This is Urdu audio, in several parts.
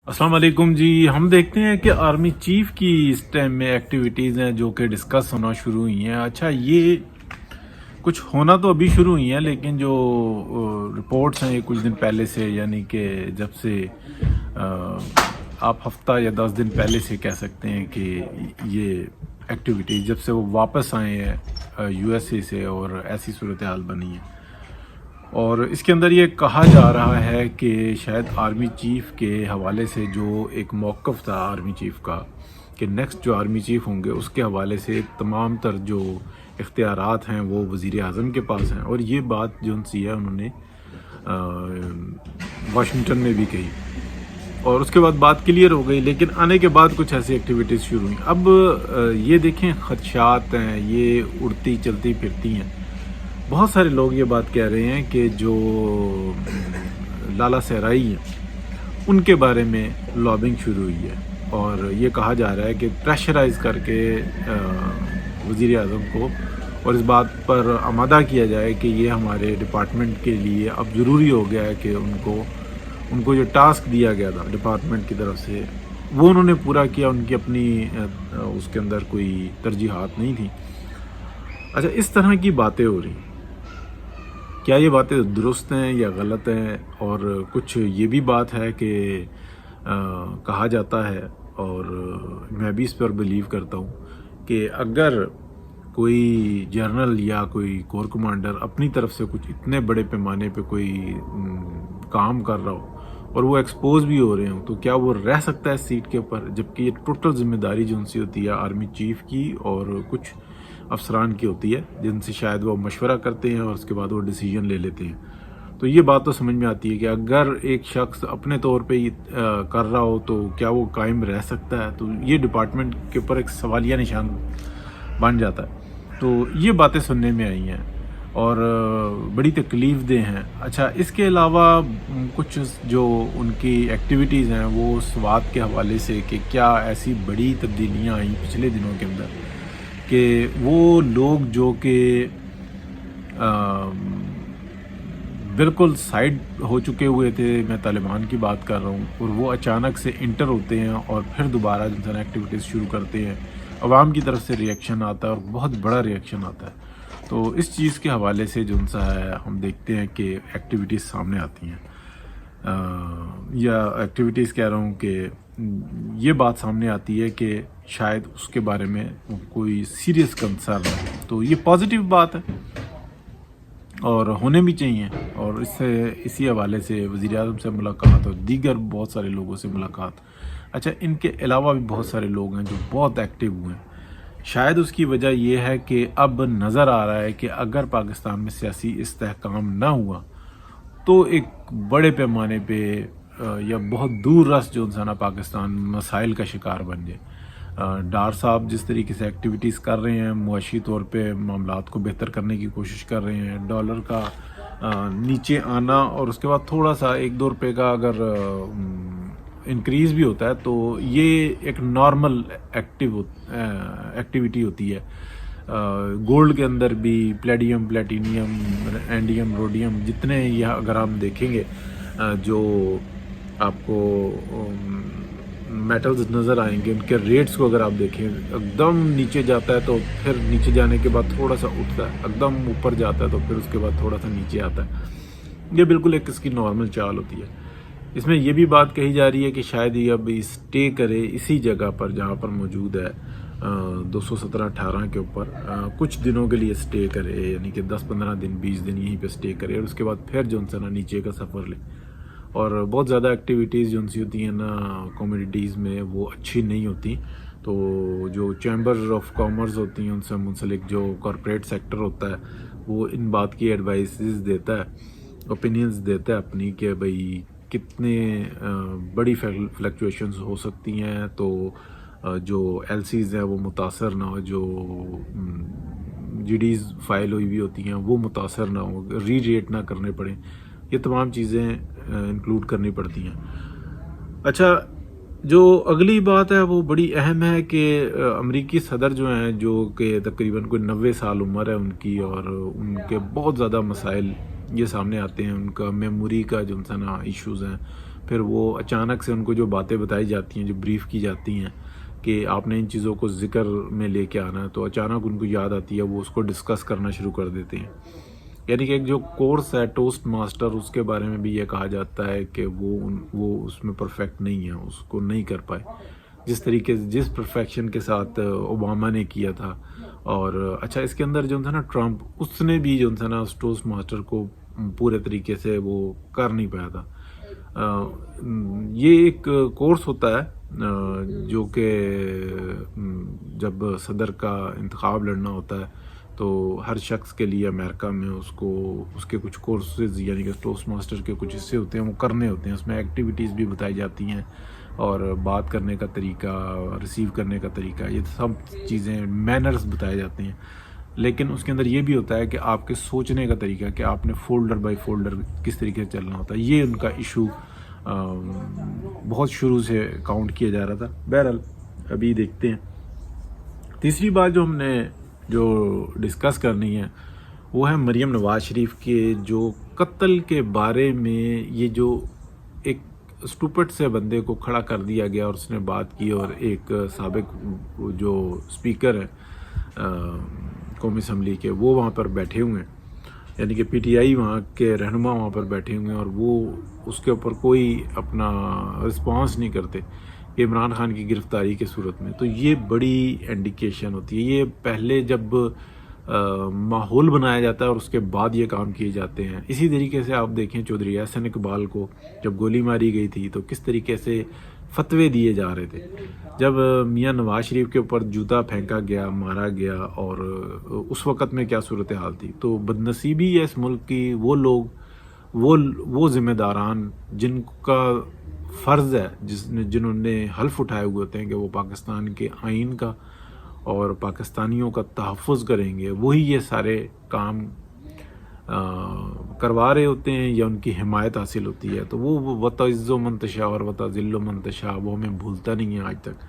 السلام علیکم جی. ہم دیکھتے ہیں کہ آرمی چیف کی اس ٹائم میں ایکٹیویٹیز ہیں جو کہ ڈسکس ہونا شروع ہوئی ہیں. اچھا, یہ کچھ ہونا تو ابھی شروع ہوئی ہیں, لیکن جو رپورٹس ہیں یہ کچھ دن پہلے سے, یعنی کہ جب سے آپ ہفتہ یا 10 دن پہلے سے کہہ سکتے ہیں کہ یہ ایکٹیویٹیز جب سے وہ واپس آئے ہیں یو ایس اے سے اور ایسی صورتحال بنی ہے. اور اس کے اندر یہ کہا جا رہا ہے کہ شاید آرمی چیف کے حوالے سے جو ایک موقف تھا آرمی چیف کا کہ نیکسٹ جو آرمی چیف ہوں گے اس کے حوالے سے تمام تر جو اختیارات ہیں وہ وزیر اعظم کے پاس ہیں. اور یہ بات جو سی ہے انہوں نے واشنگٹن میں بھی کہی اور اس کے بعد بات کلیئر ہو گئی. لیکن آنے کے بعد کچھ ایسی ایکٹیویٹیز شروع ہوئیں. اب یہ دیکھیں, خدشات ہیں, یہ اڑتی چلتی پھرتی ہیں. بہت سارے لوگ یہ بات کہہ رہے ہیں کہ جو لالا صحرائی ہیں ان کے بارے میں لابنگ شروع ہوئی ہے, اور یہ کہا جا رہا ہے کہ پریشرائز کر کے وزیر اعظم کو اور اس بات پر آمادہ کیا جائے کہ یہ ہمارے ڈپارٹمنٹ کے لیے اب ضروری ہو گیا ہے کہ ان کو جو ٹاسک دیا گیا تھا ڈپارٹمنٹ کی طرف سے وہ انہوں نے پورا کیا. ان کی اپنی اس کے اندر کوئی ترجیحات نہیں تھیں. اچھا, اس طرح کی باتیں ہو رہی ہیں, کیا یہ باتیں درست ہیں یا غلط ہیں؟ اور کچھ یہ بھی بات ہے کہ کہا جاتا ہے, اور میں بھی اس پر بلیو کرتا ہوں, کہ اگر کوئی جنرل یا کوئی کور کمانڈر اپنی طرف سے کچھ اتنے بڑے پیمانے پہ کوئی کام کر رہا ہو اور وہ ایکسپوز بھی ہو رہے ہوں, تو کیا وہ رہ سکتا ہے سیٹ کے اوپر؟ جبکہ یہ ٹوٹل ذمہ داری جو ان سے ہوتی ہے آرمی چیف کی اور کچھ افسران کی ہوتی ہے جن سے شاید وہ مشورہ کرتے ہیں اور اس کے بعد وہ ڈیسیجن لے لیتے ہیں. تو یہ بات تو سمجھ میں آتی ہے کہ اگر ایک شخص اپنے طور پہ کر رہا ہو تو کیا وہ قائم رہ سکتا ہے؟ تو یہ ڈپارٹمنٹ کے اوپر ایک سوالیہ نشان بن جاتا ہے. تو یہ باتیں سننے میں آئی ہیں اور بڑی تکلیف دہ ہیں. اچھا, اس کے علاوہ کچھ جو ان کی ایکٹیویٹیز ہیں وہ سوات کے حوالے سے کہ کیا ایسی بڑی تبدیلیاں آئیں پچھلے دنوں کے اندر کہ وہ لوگ جو کہ بالکل سائیڈ ہو چکے ہوئے تھے, میں طالبان کی بات کر رہا ہوں, اور وہ اچانک سے انٹر ہوتے ہیں اور پھر دوبارہ انسان ایکٹیویٹیز شروع کرتے ہیں. عوام کی طرف سے ریئیکشن آتا ہے اور بہت بڑا ریئیکشن آتا ہے. تو اس چیز کے حوالے سے جو سا ہے ہم دیکھتے ہیں کہ ایکٹیویٹیز سامنے آتی ہیں, یا ایکٹیویٹیز کہہ رہا ہوں کہ یہ بات سامنے آتی ہے کہ شاید اس کے بارے میں کوئی سیریس کنسرن ہے. تو یہ پازیٹیو بات ہے اور ہونے بھی چاہیے. اور اسی حوالے سے وزیر اعظم سے ملاقات اور دیگر بہت سارے لوگوں سے ملاقات. اچھا, ان کے علاوہ بھی بہت سارے لوگ ہیں جو بہت ایکٹیو ہوئے ہیں. شاید اس کی وجہ یہ ہے کہ اب نظر آ رہا ہے کہ اگر پاکستان میں سیاسی استحکام نہ ہوا تو ایک بڑے پیمانے پہ یا بہت دور رس جو انسان پاکستان مسائل کا شکار بن جائے. ڈار صاحب جس طریقے سے ایکٹیویٹیز کر رہے ہیں, معاشی طور پہ معاملات کو بہتر کرنے کی کوشش کر رہے ہیں, ڈالر کا نیچے آنا اور اس کے بعد تھوڑا سا 1-2 روپے کا اگر انکریز بھی ہوتا ہے تو یہ ایک نارمل ایکٹیویٹی ہوتی ہے. گولڈ کے اندر بھی پلیڈیم, پلیٹینیم, اینڈیم, روڈیم, جتنے یہ اگر ہم دیکھیں گے جو آپ کو میٹلز نظر آئیں گے, ان کے ریٹس کو اگر آپ دیکھیں ایک دم نیچے جاتا ہے تو پھر نیچے جانے کے بعد تھوڑا سا اٹھتا ہے, ایک دم اوپر جاتا ہے تو پھر اس کے بعد تھوڑا سا نیچے آتا ہے. یہ بالکل ایک اس کی نارمل چال ہوتی ہے. اس میں یہ بھی بات کہی جا رہی ہے کہ شاید یہ اب اسٹے کرے اسی جگہ پر جہاں پر موجود ہے 217-18 کے اوپر کچھ دنوں کے لیے اسٹے کرے, یعنی کہ 10-15 دن 20 دن یہیں پہ اسٹے کرے اور اس کے بعد پھر جو انسان نیچے کا سفر لے. اور بہت زیادہ ایکٹیویٹیز جو سی ہوتی ہیں نا کمیونٹیز میں وہ اچھی نہیں ہوتی. تو جو چیمبر آف کامرس ہوتی ہیں ان سے منسلک جو کارپوریٹ سیکٹر ہوتا ہے وہ ان بات کی ایڈوائسز دیتا ہے, اوپینینز دیتا ہے اپنی کہ بھئی کتنے بڑی فلیکچویشنز ہو سکتی ہیں, تو جو ایل سیز ہیں وہ متاثر نہ ہو, جو جی ڈیز فائل ہوئی بھی ہوتی ہیں وہ متاثر نہ ہو, ری ریٹ نہ کرنے پڑیں. یہ تمام چیزیں انکلوڈ کرنی پڑتی ہیں. اچھا, جو اگلی بات ہے وہ بڑی اہم ہے کہ امریکی صدر جو ہیں جو کہ تقریباً کوئی 90 سال عمر ہے ان کی, اور ان کے بہت زیادہ مسائل یہ سامنے آتے ہیں. ان کا میموری کا جو ایشوز ہیں, پھر وہ اچانک سے ان کو جو باتیں بتائی جاتی ہیں، جو بریف کی جاتی ہیں کہ آپ نے ان چیزوں کو ذکر میں لے کے آنا ہے، تو اچانک ان کو یاد آتی ہے، وہ اس کو ڈسکس کرنا شروع کر دیتے ہیں. یعنی کہ ایک جو کورس ہے ٹوسٹ ماسٹر، اس کے بارے میں بھی یہ کہا جاتا ہے کہ وہ اس میں پرفیکٹ نہیں ہے، اس کو نہیں کر پائے جس طریقے سے، جس پرفیکشن کے ساتھ اوباما نے کیا تھا. اور اچھا، اس کے اندر جو تھا نا ٹرمپ، اس نے بھی جو تھا نا اس ٹوسٹ ماسٹر کو پورے طریقے سے وہ کر نہیں پایا تھا. یہ ایک کورس ہوتا ہے جو کہ جب صدر کا انتخاب لڑنا ہوتا ہے تو ہر شخص کے لیے امریکہ میں اس کے کچھ کورسز، یعنی کہ ٹوسٹ ماسٹر کے کچھ حصے ہوتے ہیں، وہ کرنے ہوتے ہیں. اس میں ایکٹیویٹیز بھی بتائی جاتی ہیں اور بات کرنے کا طریقہ، ریسیو کرنے کا طریقہ، یہ سب چیزیں، مینرز بتائے جاتے ہیں. لیکن اس کے اندر یہ بھی ہوتا ہے کہ آپ کے سوچنے کا طریقہ، کہ آپ نے فولڈر بائی فولڈر کس طریقے سے چلنا ہوتا ہے. یہ ان کا ایشو بہت شروع سے کاؤنٹ کیا جا رہا تھا. بہرحال ابھی دیکھتے ہیں. تیسری بات جو ہم نے ڈسکس کرنی ہے وہ ہے مریم نواز شریف کے جو قتل کے بارے میں، یہ جو ایک اسٹوپٹ سے بندے کو کھڑا کر دیا گیا اور اس نے بات کی، اور ایک سابق جو اسپیکر ہے قومی اسمبلی کے، وہ وہاں پر بیٹھے ہوئے ہیں، یعنی کہ پی ٹی آئی وہاں کے رہنما وہاں پر بیٹھے ہوئے ہیں، اور وہ اس کے اوپر کوئی اپنا رسپانس نہیں کرتے کہ عمران خان کی گرفتاری کے صورت میں. تو یہ بڑی انڈیکیشن ہوتی ہے. یہ پہلے جب ماحول بنایا جاتا ہے اور اس کے بعد یہ کام کیے جاتے ہیں. اسی طریقے سے آپ دیکھیں چودھری احسن اقبال کو جب گولی ماری گئی تھی تو کس طریقے سے فتوے دیے جا رہے تھے. جب میاں نواز شریف کے اوپر جوتا پھینکا گیا، مارا گیا، اور اس وقت میں کیا صورتحال تھی. تو بدنصیبی ہے اس ملک کی، وہ لوگ، وہ ذمہ داران جن کا فرض ہے، جنہوں نے حلف اٹھائے ہوئے ہوتے ہیں کہ وہ پاکستان کے آئین کا اور پاکستانیوں کا تحفظ کریں گے، وہی یہ سارے کام کروا رہے ہوتے ہیں یا ان کی حمایت حاصل ہوتی ہے. تو وہ وتعز من تشاء اور وتذل من تشاء، وہ ہمیں بھولتا نہیں ہے آج تک.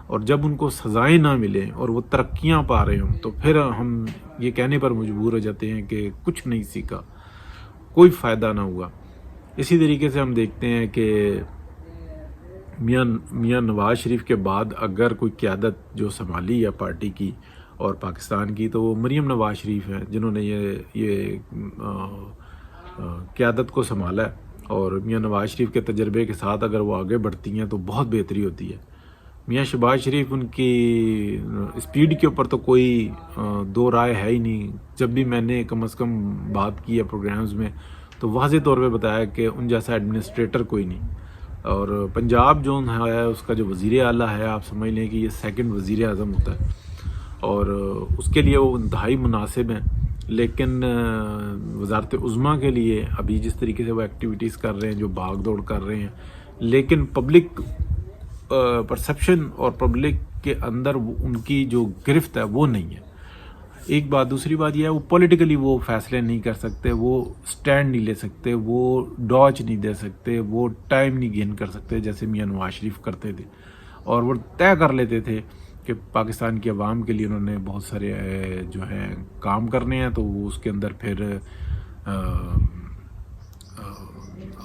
اور جب ان کو سزائیں نہ ملیں اور وہ ترقیاں پا رہے ہوں تو پھر ہم یہ کہنے پر مجبور ہو جاتے ہیں کہ کچھ نہیں سیکھا، کوئی فائدہ نہ ہوا. اسی طریقے سے ہم دیکھتے ہیں کہ میاں نواز شریف کے بعد اگر کوئی قیادت جو سنبھالی ہے پارٹی کی اور پاکستان کی، تو وہ مریم نواز شریف ہیں، جنہوں نے یہ قیادت کو سنبھالا ہے. اور میاں نواز شریف کے تجربے کے ساتھ اگر وہ آگے بڑھتی ہیں تو بہت بہتری ہوتی ہے. میاں شہباز شریف، ان کی اسپیڈ کے اوپر تو کوئی دو رائے ہے ہی نہیں. جب بھی میں نے کم از کم بات کی ہے پروگرامز میں تو واضح طور پہ بتایا کہ ان جیسا ایڈمنسٹریٹر کوئی نہیں. اور پنجاب جو ہے اس کا جو وزیر اعلیٰ ہے، آپ سمجھ لیں کہ یہ سیکنڈ وزیر اعظم ہوتا ہے، اور اس کے لیے وہ انتہائی مناسب ہیں. لیکن وزارت عظمیٰ کے لیے ابھی جس طریقے سے وہ ایکٹیویٹیز کر رہے ہیں، جو بھاگ دوڑ کر رہے ہیں، لیکن پبلک پرسیپشن اور پبلک کے اندر ان کی جو گرفت ہے وہ نہیں ہے. ایک بات. دوسری بات یہ ہے وہ پولیٹیکلی وہ فیصلے نہیں کر سکتے، وہ سٹینڈ نہیں لے سکتے، وہ ڈاج نہیں دے سکتے، وہ ٹائم نہیں گین کر سکتے جیسے میاں نواز شریف کرتے تھے. اور وہ طے کر لیتے تھے کہ پاکستان کی عوام کے لیے انہوں نے بہت سارے جو ہے کام کرنے ہیں، تو وہ اس کے اندر پھر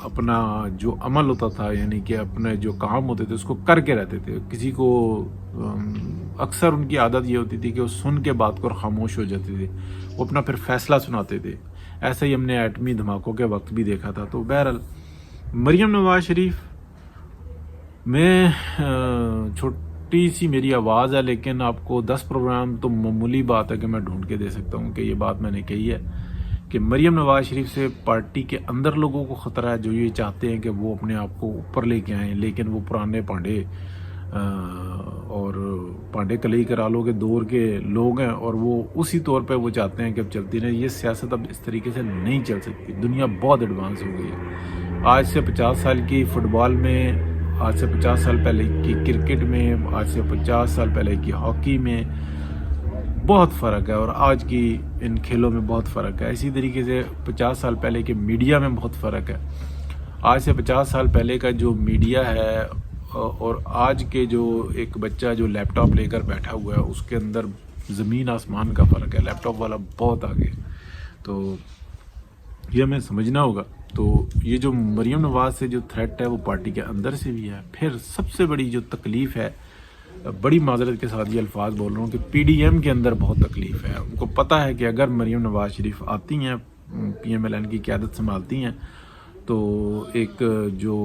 اپنا جو عمل ہوتا تھا، یعنی کہ اپنے جو کام ہوتے تھے اس کو کر کے رہتے تھے. کسی کو اکثر ان کی عادت یہ ہوتی تھی کہ وہ سن کے بات کو خاموش ہو جاتے تھے، وہ اپنا پھر فیصلہ سناتے تھے. ایسا ہی ہم نے ایٹمی دھماکوں کے وقت بھی دیکھا تھا. تو بہرحال مریم نواز شریف میں چھوٹی سی میری آواز ہے، لیکن آپ کو 10 پروگرام تو معمولی بات ہے کہ میں ڈھونڈ کے دے سکتا ہوں کہ یہ بات میں نے کہی ہے کہ مریم نواز شریف سے پارٹی کے اندر لوگوں کو خطرہ ہے، جو یہ چاہتے ہیں کہ وہ اپنے آپ کو اوپر لے کے آئیں، لیکن وہ پرانے پانڈے اور پانڈے کلئی کرالوں کے دور کے لوگ ہیں، اور وہ اسی طور پہ وہ چاہتے ہیں کہ اب چلتی رہے. یہ سیاست اب اس طریقے سے نہیں چل سکتی. دنیا بہت ایڈوانس ہو گئی ہے. آج سے 50 سال کی فٹ بال میں، آج سے 50 سال پہلے کی کرکٹ میں، آج سے 50 سال پہلے کی ہاکی میں بہت فرق ہے، اور آج کی ان کھیلوں میں بہت فرق ہے. اسی طریقے سے 50 سال پہلے کے میڈیا میں بہت فرق ہے. آج سے 50 سال پہلے کا جو میڈیا ہے اور آج کے جو ایک بچہ جو لیپ ٹاپ لے کر بیٹھا ہوا ہے، اس کے اندر زمین آسمان کا فرق ہے. لیپ ٹاپ والا بہت آگے. تو یہ ہمیں سمجھنا ہوگا تو یہ جو مریم نواز سے جو تھریٹ ہے وہ پارٹی کے اندر سے بھی ہے. پھر سب سے بڑی جو تکلیف ہے, بڑی معذرت کے ساتھ یہ الفاظ بول رہا ہوں کہ پی ڈی ایم کے اندر بہت تکلیف ہے. ان کو پتہ ہے کہ اگر مریم نواز شریف آتی ہیں, پی ایم ایل این کی قیادت سنبھالتی ہیں, تو ایک جو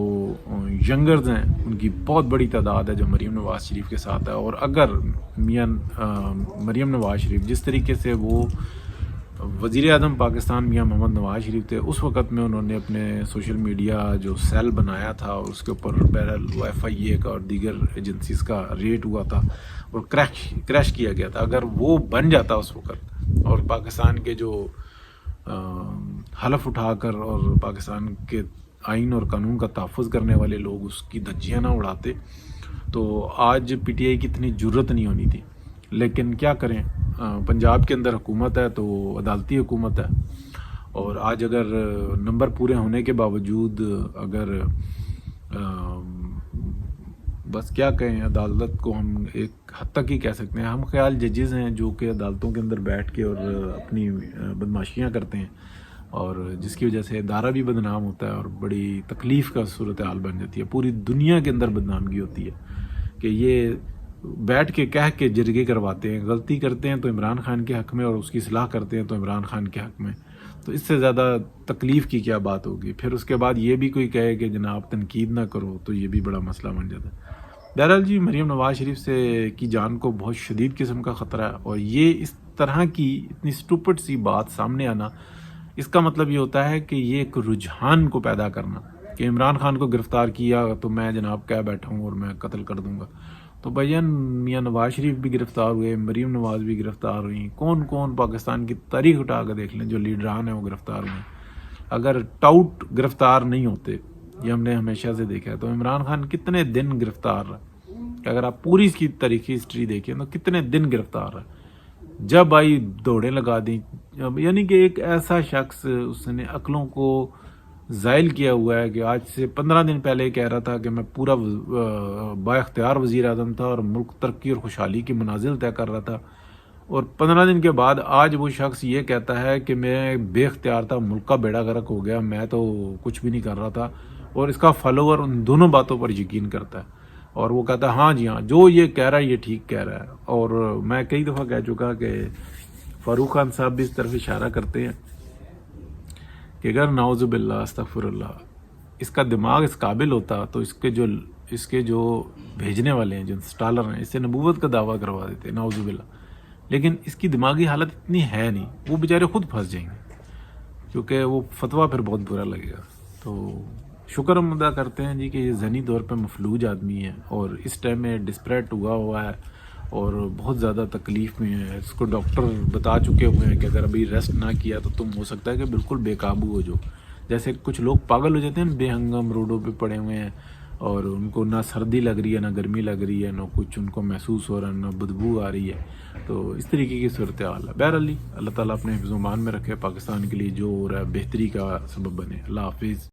ینگرز ہیں ان کی بہت بڑی تعداد ہے جو مریم نواز شریف کے ساتھ ہے. اور اگر مریم نواز شریف جس طریقے سے وہ وزیر اعظم پاکستان میاں محمد نواز شریف تھے, اس وقت میں انہوں نے اپنے سوشل میڈیا جو سیل بنایا تھا اور اس کے اوپر بہرحال ایف آئی اے کا اور دیگر ایجنسیز کا ریٹ ہوا تھا اور کریش کیا گیا تھا, اگر وہ بن جاتا اس وقت اور پاکستان کے جو حلف اٹھا کر اور پاکستان کے آئین اور قانون کا تحفظ کرنے والے لوگ اس کی دھجیاں نہ اڑاتے, تو آج پی ٹی آئی کی اتنی جرت نہیں ہونی تھی. لیکن کیا کریں, پنجاب کے اندر حکومت ہے تو عدالتی حکومت ہے, اور آج اگر نمبر پورے ہونے کے باوجود اگر بس کیا کہیں, عدالت کو ہم ایک حد تک ہی کہہ سکتے ہیں ہم خیال ججز ہیں جو کہ عدالتوں کے اندر بیٹھ کے اور اپنی بدماشیاں کرتے ہیں, اور جس کی وجہ سے ادارہ بھی بدنام ہوتا ہے اور بڑی تکلیف کا صورتحال بن جاتی ہے. پوری دنیا کے اندر بدنامگی ہوتی ہے کہ یہ بیٹھ کے کہہ کے جرگے کرواتے ہیں, غلطی کرتے ہیں تو عمران خان کے حق میں اور اس کی اصلاح کرتے ہیں تو عمران خان کے حق میں. تو اس سے زیادہ تکلیف کی کیا بات ہوگی. پھر اس کے بعد یہ بھی کوئی کہے کہ جناب تنقید نہ کرو, تو یہ بھی بڑا مسئلہ بن جاتا ہے. بہرحال جی, مریم نواز شریف سے کی جان کو بہت شدید قسم کا خطرہ ہے, اور یہ اس طرح کی اتنی سٹوپڈ سی بات سامنے آنا, اس کا مطلب یہ ہوتا ہے کہ یہ ایک رجحان کو پیدا کرنا کہ عمران خان کو گرفتار کیا تو میں جناب کہہ بیٹھا ہوں اور میں قتل کر دوں گا. تو بھائیان, میاں نواز شریف بھی گرفتار ہوئے, مریم نواز بھی گرفتار ہوئیں, کون کون پاکستان کی تاریخ اٹھا کر دیکھ لیں جو لیڈران ہیں وہ گرفتار ہوئے. اگر ٹاؤٹ گرفتار نہیں ہوتے, یہ ہم نے ہمیشہ سے دیکھا ہے, تو عمران خان کتنے دن گرفتار رہا. اگر آپ پوری اس کی تاریخی ہسٹری دیکھیں تو کتنے دن گرفتار رہا, جب آئی دوڑیں لگا دیں. یعنی کہ ایک ایسا شخص, اس نے عقلوں کو زائل کیا ہوا ہے کہ آج سے 15 دن پہلے کہہ رہا تھا کہ میں پورا با اختیار وزیر اعظم تھا اور ملک ترقی اور خوشحالی کی منازل طے کر رہا تھا, اور 15 دن کے بعد آج وہ شخص یہ کہتا ہے کہ میں بے اختیار تھا, ملک کا بیڑا غرق ہو گیا, میں تو کچھ بھی نہیں کر رہا تھا. اور اس کا فالوور ان دونوں باتوں پر یقین کرتا ہے, اور وہ کہتا ہے ہاں جی ہاں, جو یہ کہہ رہا ہے یہ ٹھیک کہہ رہا ہے. اور میں کئی دفعہ کہہ چکا کہ فاروق خان صاحب بھی اس طرف اشارہ کرتے ہیں کہ اگر نعوذ باللہ استغفر اللہ اس کا دماغ اس قابل ہوتا تو اس کے جو بھیجنے والے ہیں, جو انسٹالر ہیں, اس سے نبوت کا دعویٰ کروا دیتے, نعوذ باللہ. لیکن اس کی دماغی حالت اتنی ہے نہیں, وہ بیچارے خود پھنس جائیں گے کیونکہ وہ فتویٰ پھر بہت برا لگے گا. تو شکر ہم ادا کرتے ہیں جی کہ یہ ذہنی طور پہ مفلوج آدمی ہے اور اس ٹائم میں ڈسپریٹ ہوا ہے اور بہت زیادہ تکلیف میں ہے. اس کو ڈاکٹر بتا چکے ہوئے ہیں کہ اگر ابھی ریسٹ نہ کیا تو تم ہو سکتا ہے کہ بالکل بے قابو ہو جاؤ. جیسے کچھ لوگ پاگل ہو جاتے ہیں, بے ہنگم روڈوں پہ پڑے ہوئے ہیں اور ان کو نہ سردی لگ رہی ہے, نہ گرمی لگ رہی ہے, نہ کچھ ان کو محسوس ہو رہا ہے, نہ بدبو آ رہی ہے. تو اس طریقے کی صورتحال ہے. بہرحال اللہ تعالیٰ اپنے حفظ و امان میں رکھے, پاکستان کے لیے جو ہو رہا ہے بہتری کا سبب بنے. اللہ حافظ.